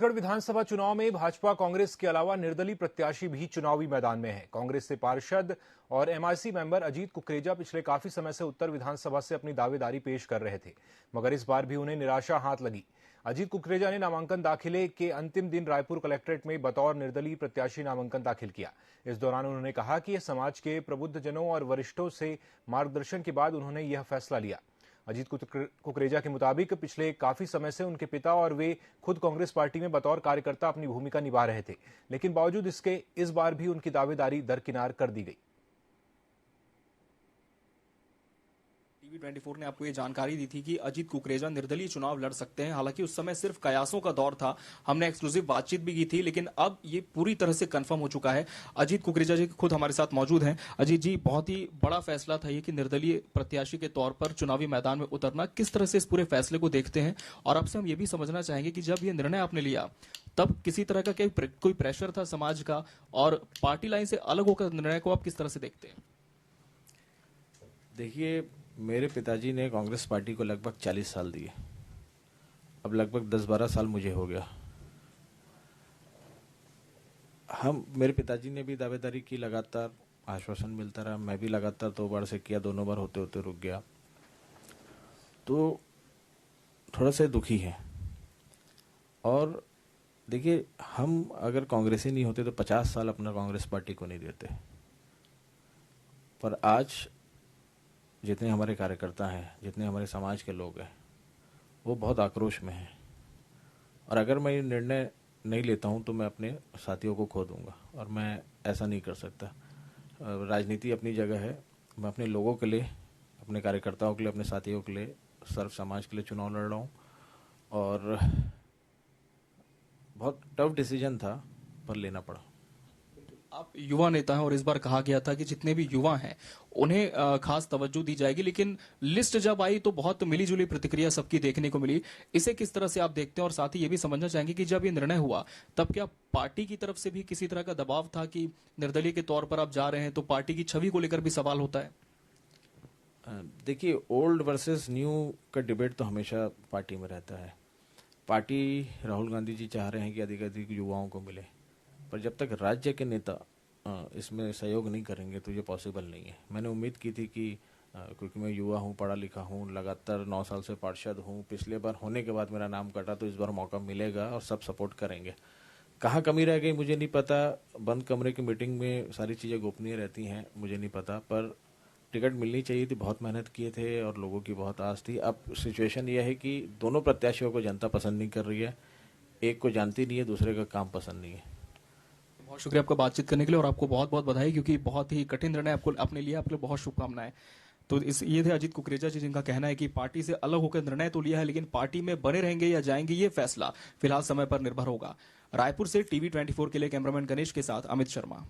छत्तीसगढ़ विधानसभा चुनाव में भाजपा कांग्रेस के अलावा निर्दलीय प्रत्याशी भी चुनावी मैदान में है। कांग्रेस से पार्षद और एमआईसी मेंबर अजीत कुकरेजा पिछले काफी समय से उत्तर विधानसभा से अपनी दावेदारी पेश कर रहे थे, मगर इस बार भी उन्हें निराशा हाथ लगी। अजीत कुकरेजा ने नामांकन दाखिले के अंतिम दिन रायपुर कलेक्ट्रेट में बतौर निर्दलीय प्रत्याशी नामांकन दाखिल किया। इस दौरान उन्होंने कहा कि समाज के प्रबुद्धजनों और वरिष्ठों से मार्गदर्शन के बाद उन्होंने यह फैसला लिया। अजीत कुकरेजा के मुताबिक पिछले काफी समय से उनके पिता और वे खुद कांग्रेस पार्टी में बतौर कार्यकर्ता अपनी भूमिका निभा रहे थे, लेकिन बावजूद इसके इस बार भी उनकी दावेदारी दरकिनार कर दी गई। टीवी24 ने आपको ये जानकारी दी थी कि अजीत कुकरेजा निर्दलीय चुनाव लड़ सकते हैं। हालांकि उस समय सिर्फ कयासों का दौर था, हमने एक्सक्लूसिव बातचीत भी की थी, लेकिन अब ये पूरी तरह से कंफर्म हो चुका है। अजीत कुकरेजा जी खुद हमारे साथ मौजूद हैं। अजीत जी, बहुत ही बड़ा फैसला था ये कि निर्दलीय प्रत्याशी के तौर पर चुनावी मैदान में उतरना। किस तरह से इस पूरे फैसले को देखते हैं? और आपसे हम ये भी समझना चाहेंगे कि जब ये निर्णय आपने लिया तब किसी तरह का कोई प्रेशर था समाज का, और पार्टी लाइन से अलग होकर निर्णय को आप किस तरह से देखते हैं? देखिए, मेरे पिताजी ने कांग्रेस पार्टी को लगभग 40 साल दिए। अब लगभग 10-12 साल मुझे हो गया। मेरे पिताजी ने भी दावेदारी की, लगातार आश्वासन मिलता रहा। मैं भी लगातार 2 बार से किया, दोनों बार होते होते रुक गया। तो थोड़ा सा दुखी है। और देखिए, हम अगर कांग्रेसी नहीं होते तो 50 साल अपना कांग्रेस पार्टी को नहीं देते। पर आज जितने हमारे कार्यकर्ता हैं, जितने हमारे समाज के लोग हैं, वो बहुत आक्रोश में हैं। और अगर मैं ये निर्णय नहीं लेता हूं तो मैं अपने साथियों को खो दूंगा, और मैं ऐसा नहीं कर सकता। राजनीति अपनी जगह है। मैं अपने लोगों के लिए, अपने कार्यकर्ताओं के लिए, अपने साथियों के लिए, सर्व समाज के लिए चुनाव लड़ रहा हूँ। और बहुत टफ डिसीजन था, पर लेना पड़ा। आप युवा नेता हैं और इस बार कहा गया था कि जितने भी युवा हैं उन्हें खास तवज्जो दी जाएगी, लेकिन लिस्ट जब आई तो बहुत मिलीजुली प्रतिक्रिया सबकी देखने को मिली। इसे किस तरह से आप देखते हैं? और साथ ही ये भी समझना चाहेंगे कि जब ये निर्णय हुआ तब क्या पार्टी की तरफ से भी किसी तरह का दबाव था कि निर्दलीय के तौर पर आप जा रहे हैं तो पार्टी की छवि को लेकर भी सवाल होता है? देखिए, ओल्ड वर्सेस न्यू का डिबेट तो हमेशा पार्टी में रहता है। पार्टी, राहुल गांधी जी चाह रहे हैं कि अधिक युवाओं को मिले, पर जब तक राज्य के नेता इसमें सहयोग नहीं करेंगे तो ये पॉसिबल नहीं है। मैंने उम्मीद की थी कि क्योंकि मैं युवा हूँ, पढ़ा लिखा हूँ, लगातार 9 साल से पार्षद हूँ, पिछले बार होने के बाद मेरा नाम कटा, तो इस बार मौका मिलेगा और सब सपोर्ट करेंगे। कहाँ कमी रह गई मुझे नहीं पता। बंद कमरे की मीटिंग में सारी चीज़ें गोपनीय रहती हैं, मुझे नहीं पता। पर टिकट मिलनी चाहिए थी, बहुत मेहनत किए थे और लोगों की बहुत आस थी। अब सिचुएशन यह है कि दोनों प्रत्याशियों को जनता पसंद नहीं कर रही है। एक को जानती नहीं है, दूसरे का काम पसंद नहीं है। बहुत शुक्रिया आपका बातचीत करने के लिए, और आपको बहुत बहुत बधाई, क्योंकि बहुत ही कठिन निर्णय आपने लिया। आपके लिए बहुत शुभकामनाएं। तो ये थे अजीत कुकरेजा जी, जिनका कहना है कि पार्टी से अलग होकर निर्णय तो लिया है, लेकिन पार्टी में बने रहेंगे या जाएंगे ये फैसला फिलहाल समय पर निर्भर होगा। रायपुर से टीवी24 के लिए कैमरामैन गणेश के साथ अमित शर्मा।